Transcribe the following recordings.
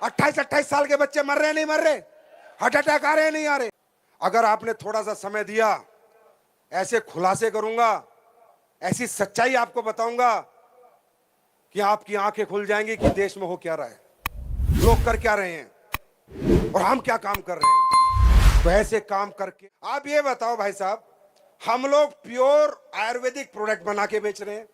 28-28 साल के बच्चे मर रहे नहीं मर रहे, हार्ट अटैक आ रहे नहीं आ रहे। अगर आपने थोड़ा सा समय दिया, ऐसे खुलासे करूंगा, ऐसी सच्चाई आपको बताऊंगा कि आपकी आंखें खुल जाएंगी कि देश में हो क्या रहा है, लोग कर क्या रहे हैं और हम क्या काम कर रहे हैं। तो ऐसे काम करके आप ये बताओ भाई साहब, हम लोग प्योर आयुर्वेदिक प्रोडक्ट बना के बेच रहे हैं,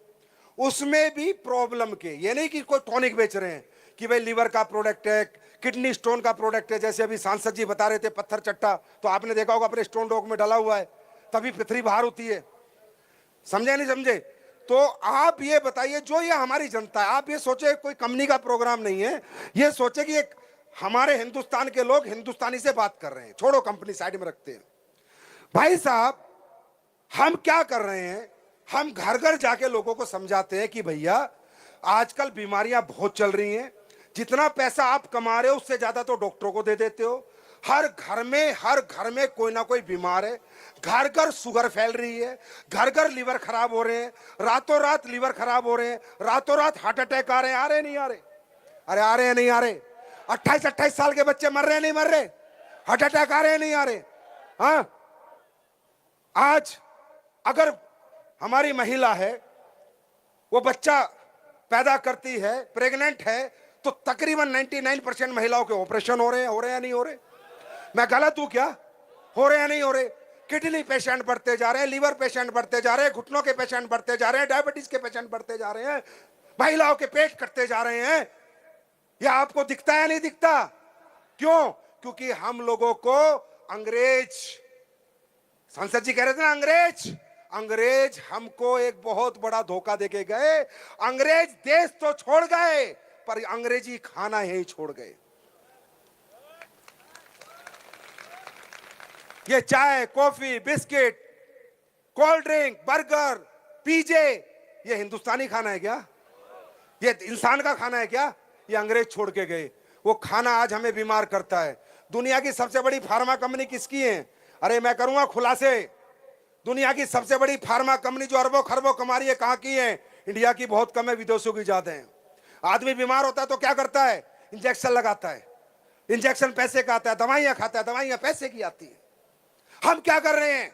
उसमें भी प्रॉब्लम के, ये नहीं कि कोई टॉनिक बेच रहे हैं कि भाई लीवर का प्रोडक्ट है, किडनी स्टोन का प्रोडक्ट है। जैसे अभी सांसद जी बता रहे थे पत्थर चट्टा, तो आपने देखा होगा अपने स्टोन डॉग में डाला हुआ है, तभी पृथ्वी बाहर होती है। समझे नहीं समझे? तो आप ये बताइए, जो ये हमारी जनता है, आप ये सोचे कोई कंपनी का प्रोग्राम नहीं है, ये सोचे कि एक हमारे हिंदुस्तान के लोग हिंदुस्तानी से बात कर रहे हैं, छोड़ो कंपनी साइड में रखते हैं। भाई साहब, हम क्या कर रहे हैं, हम घर घर जाके लोगों को समझाते हैं कि भैया आजकल बीमारियां बहुत चल रही हैं, जितना पैसा आप कमा रहे हो उससे ज्यादा तो डॉक्टरों को दे देते हो। हर घर में कोई ना कोई बीमार है, घर घर शुगर फैल रही है, घर घर लीवर खराब हो रहे हैं, रातों रात लीवर खराब हो रहे हैं, रातों रात हार्ट अटैक आ रहे हैं। आ रहे नहीं आ रहे? अरे आ रहे हैं नहीं आ रहे? 28-28 साल के बच्चे मर रहे नहीं मर रहे, हार्ट अटैक आ रहे हैं नहीं आ रहे? हाँ, आज अगर हमारी महिला है, वो बच्चा पैदा करती है, प्रेग्नेंट है, तो तकरीबन 99% महिलाओं के ऑपरेशन हो रहे हैं या नहीं हो रहे? मैं गलत हूं क्या? हो रहे हैं नहीं हो रहे? किडनी पेशेंट बढ़ते जा रहे हैं, लीवर पेशेंट बढ़ते जा रहे हैं, घुटनों के पेशेंट बढ़ते जा रहे हैं, डायबिटीज के पेशेंट बढ़ते जा रहे हैं, महिलाओं के पेट कटते जा रहे हैं। यह आपको दिखता है या नहीं दिखता? क्यों? क्योंकि हम लोगों को अंग्रेज, संसद जी कह रहे थे ना, अंग्रेज हमको एक बहुत बड़ा धोखा देके गए। अंग्रेज देश तो छोड़ गए, पर अंग्रेजी खाना यही छोड़ गए। ये चाय, coffee, biscuit, cold drink, burger, पिज़्ज़े, ये हिंदुस्तानी खाना है क्या? ये इंसान का खाना है क्या? ये अंग्रेज छोड़ के गए। वो खाना आज हमें बीमार करता है। दुनिया की सबसे बड़ी फार्मा कंपनी किसकी है? अरे मैं करूंगा खुलासे। दुनिया की सबसे बड़ी फार्मा कंपनी जो अरबों खरबों कमा रही है, कहां की है? इंडिया की बहुत कम है, विदेशों की ज्यादा है। आदमी बीमार होता है तो क्या करता है? इंजेक्शन लगाता है। इंजेक्शन पैसे का आता है, दवाइयां खाता है, दवाइयां पैसे की आती है। हम क्या कर रहे हैं?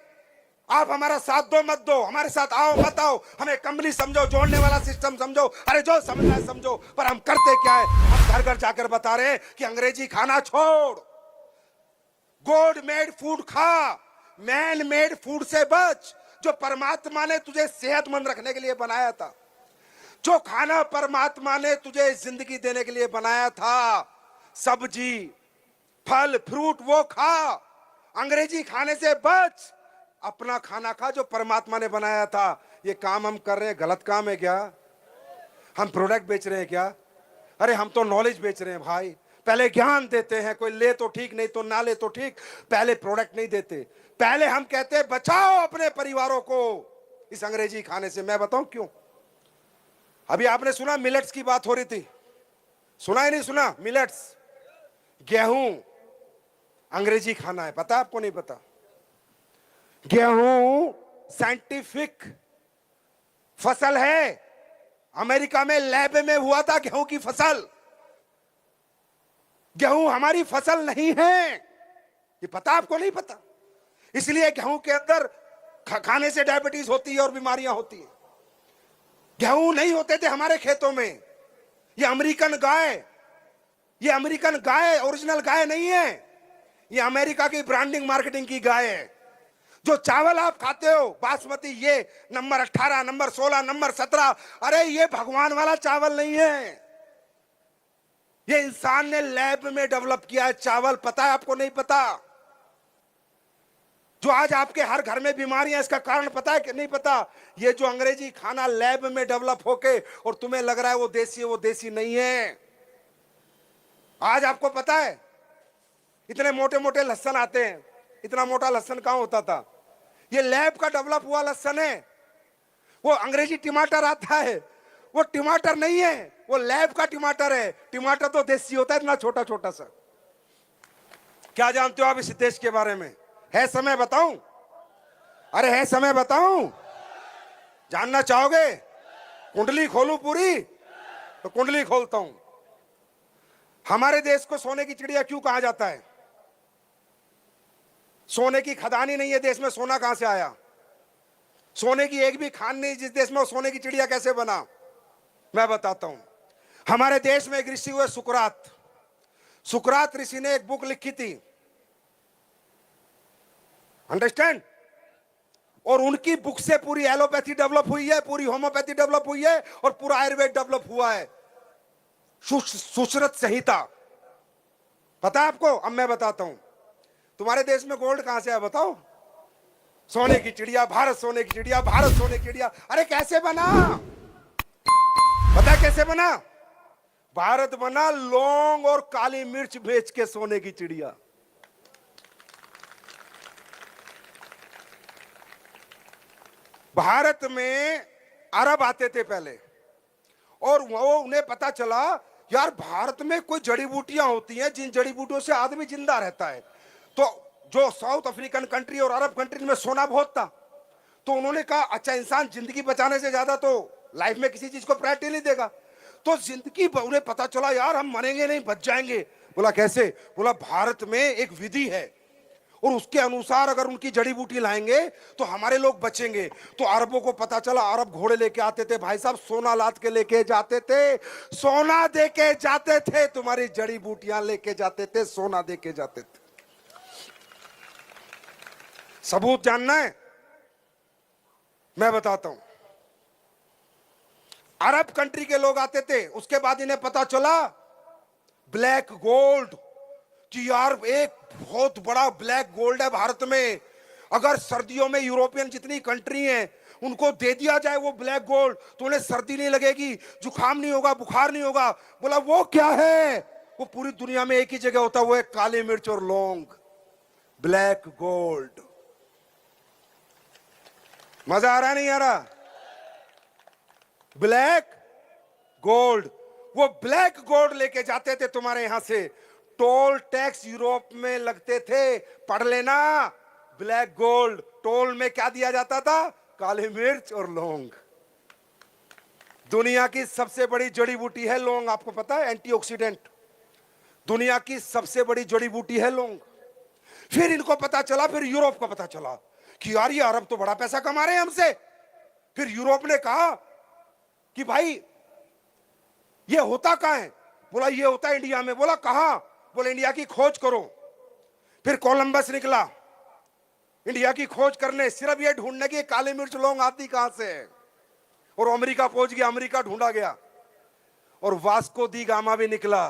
आप हमारा साथ दो मत दो, हमारे साथ आओ मत आओ, हमें कंपनी समझो, जोड़ने वाला सिस्टम समझो, अरे जो समझना है समझो, पर हम करते क्या है? हम घर घर जाकर बता रहे हैं कि अंग्रेजी खाना छोड़, गॉड मेड फूड खा, मैन मेड फूड से बच। जो परमात्मा ने तुझे सेहतमंद रखने के लिए बनाया था, जो खाना परमात्मा ने तुझे जिंदगी देने के लिए बनाया था, सब्जी, फल, फ्रूट, वो खा। अंग्रेजी खाने से बच, अपना खाना खा जो परमात्मा ने बनाया था। ये काम हम कर रहे हैं, गलत काम है क्या? हम प्रोडक्ट बेच रहे हैं क्या? अरे हम तो नॉलेज बेच रहे हैं भाई। पहले ज्ञान देते हैं, कोई ले तो ठीक, नहीं तो ना ले तो ठीक, पहले प्रोडक्ट नहीं देते। पहले हम कहते हैं बचाओ अपने परिवारों को इस अंग्रेजी खाने से। मैं बताऊं क्यों? अभी आपने सुना मिलेट्स की बात हो रही थी, सुना ही नहीं सुना? मिलेट्स, गेहूं अंग्रेजी खाना है, पता आपको? नहीं पता? गेहूं साइंटिफिक फसल है। अमेरिका में लैब में हुआ था गेहूं की फसल। गेहूं हमारी फसल नहीं है, ये पता आपको? नहीं पता? इसलिए गेहूं के अंदर खाने से डायबिटीज होती है और बीमारियां होती है। गेहूं नहीं होते थे हमारे खेतों में। ये अमेरिकन गाय ओरिजिनल गाय नहीं है, ये अमेरिका की ब्रांडिंग मार्केटिंग की गाय है। जो चावल आप खाते हो बासमती, ये नंबर 18, नंबर 16, नंबर 17, अरे ये भगवान वाला चावल नहीं है। ये इंसान ने लैब में डेवलप किया है चावल। पता है आपको? नहीं पता? जो आज आपके हर घर में बीमारियां, इसका कारण पता है कि नहीं पता? ये जो अंग्रेजी खाना लैब में डेवलप होके और तुम्हें लग रहा है वो देसी है, वो देसी नहीं है। आज आपको पता है इतने मोटे मोटे लहसन आते हैं, इतना मोटा लहसन कहां होता था? ये लैब का डेवलप हुआ लहसन है। वो अंग्रेजी टमाटर आता है, वो टमाटर नहीं है, वो लैब का टमाटर है। टमाटर तो देसी होता है, इतना छोटा छोटा सा। क्या जानते हो आप इस देश के बारे में? है समय बताऊं? अरे है समय बताऊं? जानना चाहोगे? कुंडली खोलूं पूरी? तो कुंडली खोलता हूं। हमारे देश को सोने की चिड़िया क्यों कहा जाता है? सोने की खदान ही नहीं है देश में, सोना कहां से आया? सोने की एक भी खान नहीं जिस देश में, सोने की चिड़िया कैसे बना? मैं बताता हूं। हमारे देश में एक ऋषि हुए सुकरात। सुकरात ऋषि ने एक बुक लिखी थी, अंडरस्टैंड? और उनकी बुक से पूरी एलोपैथी डेवलप हुई है, पूरी होम्योपैथी डेवलप हुई है, और पूरा आयुर्वेद डेवलप हुआ है। सुश्रुत संहिता, पता है आपको? अब मैं बताता हूं। तुम्हारे देश में गोल्ड कहां से है बताओ? सोने की चिड़िया, भारत सोने की चिड़िया, भारत सोने की चिड़िया। अरे कैसे बना? पता है कैसे बना? भारत बना लौंग और काली मिर्च बेच के सोने की चिड़िया। भारत में अरब आते थे पहले, और वो उन्हें पता चला यार भारत में कोई जड़ी बूटियां होती हैं जिन जड़ी बूटियों से आदमी जिंदा रहता है। तो जो साउथ अफ्रीकन कंट्री और अरब कंट्री में सोना बहुत था, तो उन्होंने कहा अच्छा, इंसान जिंदगी बचाने से ज्यादा तो लाइफ में किसी चीज को प्रायोरिटी नहीं देगा। तो जिंदगी, उन्हें पता चला यार हम मरेंगे नहीं, बच जाएंगे। बोला कैसे? बोला भारत में एक विधि है, और उसके अनुसार अगर उनकी जड़ी बूटी लाएंगे तो हमारे लोग बचेंगे। तो अरबों को पता चला, अरब घोड़े लेके आते थे भाई साहब, सोना लाद के लेके जाते थे, सोना दे के जाते थे, तुम्हारी जड़ी बूटियां लेके जाते थे, सोना दे के जाते थे। सबूत जानना है? मैं बताता हूं। अरब कंट्री के लोग आते थे, उसके बाद इन्हें पता चला ब्लैक गोल्ड, कि यार एक बहुत बड़ा ब्लैक गोल्ड है भारत में। अगर सर्दियों में यूरोपियन जितनी कंट्री हैं उनको दे दिया जाए वो ब्लैक गोल्ड, तो उन्हें सर्दी नहीं लगेगी, जुकाम नहीं होगा, बुखार नहीं होगा। बोला वो क्या है? वो पूरी दुनिया में एक ही जगह होता है, वो है काली मिर्च और लौंग, ब्लैक गोल्ड। मजा आ रहा नहीं आ रहा? ब्लैक गोल्ड, वो ब्लैक गोल्ड लेके जाते थे तुम्हारे यहां से। टोल टैक्स यूरोप में लगते थे, पढ़ लेना। ब्लैक गोल्ड, टोल में क्या दिया जाता था? काली मिर्च और लौंग। दुनिया की सबसे बड़ी जड़ी बूटी है लौंग, आपको पता है? एंटीऑक्सीडेंट। दुनिया की सबसे बड़ी जड़ी बूटी है लौंग। फिर इनको पता चला, फिर यूरोप को पता चला कि यार ये अरब तो बड़ा पैसा कमा रहे हैं हमसे। फिर यूरोप ने कहा कि भाई ये होता कहां है? बोला ये होता है इंडिया में। बोला कहां? बोले इंडिया की खोज करो। फिर कोलंबस निकला इंडिया की खोज करने, सिर्फ ये ढूंढने की काली मिर्च लौंग आती कहां से है। और अमेरिका पहुंच गया, अमेरिका ढूंढा गया, और वास्को दी गामा भी निकला,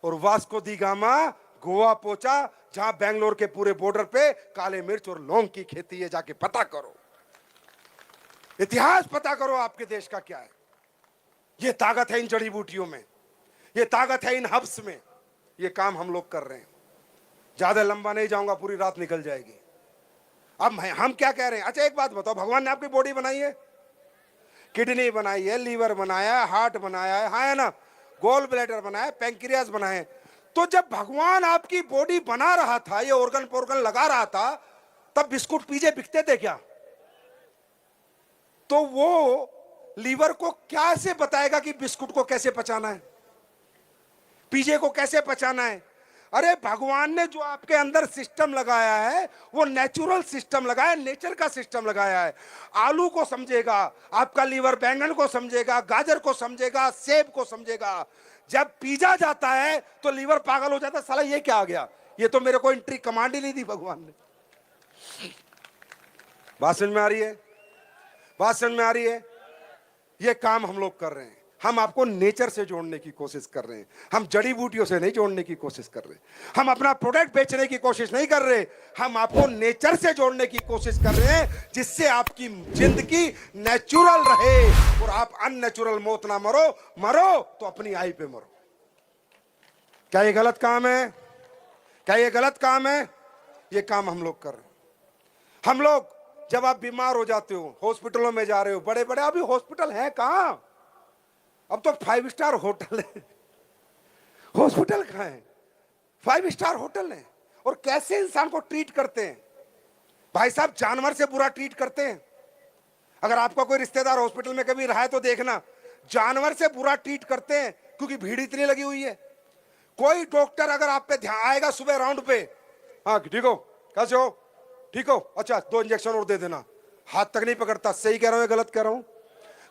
और वास्को दी गामा गोवा पहुंचा, जहां बेंगलोर के पूरे बॉर्डर पे काले मिर्च और लौंग की खेती है। जाके पता करो, इतिहास पता करो आपके देश का क्या है। ये ताकत है इन जड़ी बूटियों में, ये ताकत है इन हब्स में। ये काम हम लोग कर रहे हैं। ज्यादा लंबा नहीं जाऊंगा, पूरी रात निकल जाएगी। अब हम क्या कह रहे हैं? अच्छा एक बात बताओ, भगवान ने आपकी बॉडी बनाई है, किडनी बनाई है, लीवर बनाया है, हार्ट बनाया है, हाँ है ना, गोल ब्लैडर बनाया है, पैंक्रियास बनाए। तो जब भगवान आपकी बॉडी बना रहा था, ये ऑर्गन पोर्गन लगा रहा था, तब बिस्कुट पीजे बिकते थे क्या? तो वो लीवर को कैसे बताएगा कि बिस्कुट को कैसे पचाना है, पीजे को कैसे पचाना है? अरे भगवान ने जो आपके अंदर सिस्टम लगाया है वो नेचुरल सिस्टम लगाया, नेचर का सिस्टम लगाया है। आलू को समझेगा आपका लीवर, बैंगन को समझेगा, गाजर को समझेगा, सेब को समझेगा। जब पीजा जाता है तो लीवर पागल हो जाता है, साला ये क्या आ गया, ये तो मेरे को एंट्री कमांड ही नहीं दी भगवान ने। बात समझ में आ रही है? बात समझ में आ रही है? ये काम हम लोग कर रहे हैं। हम आपको नेचर से जोड़ने की कोशिश कर रहे हैं, हम जड़ी बूटियों से नहीं जोड़ने की कोशिश कर रहे। हम अपना प्रोडक्ट बेचने की कोशिश नहीं कर रहे, हम आपको नेचर से जोड़ने की कोशिश कर रहे हैं, जिससे आपकी जिंदगी नेचुरल रहे और आप अननेचुरल मौत ना मरो। मरो तो अपनी आई पे मरो। क्या ये गलत काम है? क्या ये गलत काम है? ये काम हम लोग कर रहे हैं। हम लोग, जब आप बीमार हो जाते हो, हॉस्पिटलों में जा रहे हो, बड़े बड़े, अभी हॉस्पिटल है कहां? अब तो 5 स्टार होटल है, हॉस्पिटल कहां है? 5 स्टार होटल है। और कैसे इंसान को ट्रीट करते हैं भाई साहब, जानवर से बुरा ट्रीट करते हैं। अगर आपका कोई रिश्तेदार हॉस्पिटल में कभी रहा है तो देखना, जानवर से बुरा ट्रीट करते हैं, क्योंकि भीड़ इतनी लगी हुई है। कोई डॉक्टर अगर आप पे ध्यान आएगा सुबह राउंड पे, हाँ ठीक हो, कैसे हो, ठीक हो, अच्छा 2 इंजेक्शन और दे देना, हाथ तक नहीं पकड़ता। सही कह रहा हूं या गलत कह रहा हूं?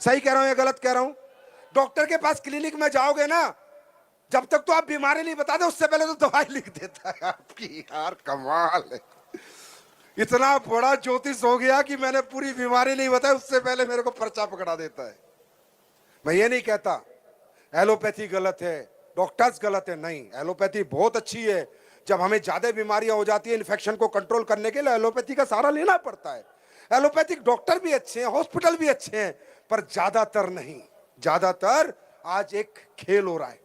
सही कह रहा हूं या गलत कह रहा हूं? डॉक्टर के पास क्लिनिक में जाओगे ना, जब तक तो आप बीमारी नहीं बता दे उससे पहले तो दवाई लिख देता है आपकी। यार कमाल है, इतना बड़ा ज्योतिष हो गया कि मैंने पूरी बीमारी नहीं बताई उससे पहले मेरे को पर्चा पकड़ा देता है। मैं ये नहीं कहता एलोपैथी गलत है, डॉक्टर्स गलत है, नहीं, एलोपैथी बहुत अच्छी है। जब हमें ज्यादा बीमारियां हो जाती है, इन्फेक्शन को कंट्रोल करने के लिए एलोपैथी का सहारा लेना पड़ता है। एलोपैथिक डॉक्टर भी अच्छे हैं, हॉस्पिटल भी अच्छे हैं, पर ज्यादातर नहीं। ज्यादातर आज एक खेल हो रहा है,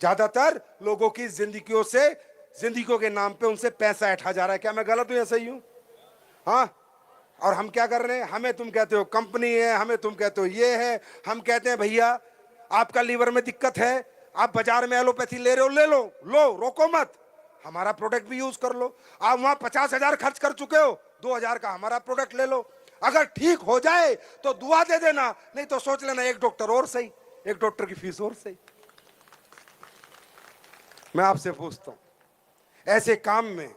ज्यादातर लोगों की जिंदगियों के नाम पे उनसे पैसा ऐंठा जा रहा है। क्या मैं गलत हूं या सही हूं? हाँ, और हम क्या कर रहे हैं? हमें तुम कहते हो कंपनी है, हमें तुम कहते हो ये है, हम कहते हैं भैया आपका लीवर में दिक्कत है, आप बाजार में एलोपैथी ले रहे हो, ले लो, रोको मत, हमारा प्रोडक्ट भी यूज कर लो। आप वहां 50,000 खर्च कर चुके हो, 2,000 का हमारा प्रोडक्ट ले लो। अगर ठीक हो जाए तो दुआ दे देना, नहीं तो सोच लेना एक डॉक्टर और सही, एक डॉक्टर की फीस और सही। मैं आपसे पूछता हूं, ऐसे काम में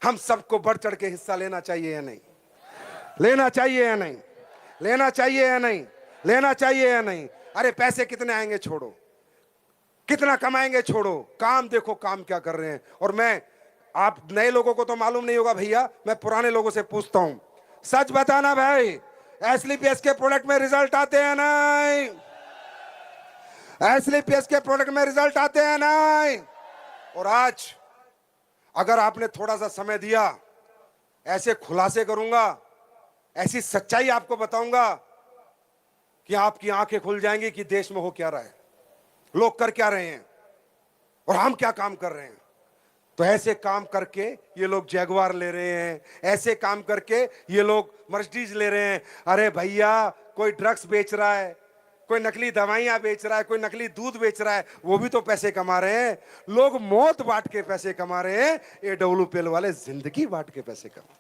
हम सबको बढ़ चढ़ के हिस्सा लेना चाहिए या नहीं? लेना चाहिए या नहीं? लेना चाहिए या नहीं? लेना चाहिए या नहीं? अरे पैसे कितने आएंगे छोड़ो, कितना कमाएंगे छोड़ो, काम देखो काम क्या कर रहे हैं। और मैं, आप नए लोगों को तो मालूम नहीं होगा भैया, मैं पुराने लोगों से पूछता हूं, सच बताना भाई, एसलीपीएस के प्रोडक्ट में रिजल्ट आते हैं नहीं? एसलीपीएस के प्रोडक्ट में रिजल्ट आते हैं नहीं? और आज अगर आपने थोड़ा सा समय दिया, ऐसे खुलासे करूंगा, ऐसी सच्चाई आपको बताऊंगा कि आपकी आंखें खुल जाएंगी कि देश में हो क्या रहा है, लोग कर क्या रहे हैं और हम क्या काम कर रहे हैं। तो ऐसे काम करके ये लोग जैगवार ले रहे हैं, ऐसे काम करके ये लोग मर्सिडीज ले रहे हैं। अरे भैया, कोई ड्रग्स बेच रहा है, कोई नकली दवाइयां बेच रहा है, कोई नकली दूध बेच रहा है, वो भी तो पैसे कमा रहे हैं। लोग मौत बांट के पैसे कमा रहे हैं, AWPL वाले जिंदगी बांट के पैसे कमा।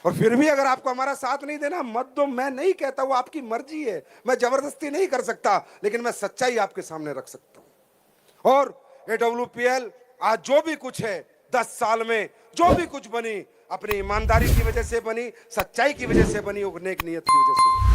और फिर भी अगर आपको हमारा साथ नहीं देना, मत दो। मैं नहीं कहता, वो आपकी मर्जी है, मैं जबरदस्ती नहीं कर सकता, लेकिन मैं सच्चाई आपके सामने रख सकता हूं। और AWPL आज जो भी कुछ है, 10 साल में जो भी कुछ बनी, अपनी ईमानदारी की वजह से बनी, सच्चाई की वजह से बनी, और नेक नियत की वजह से।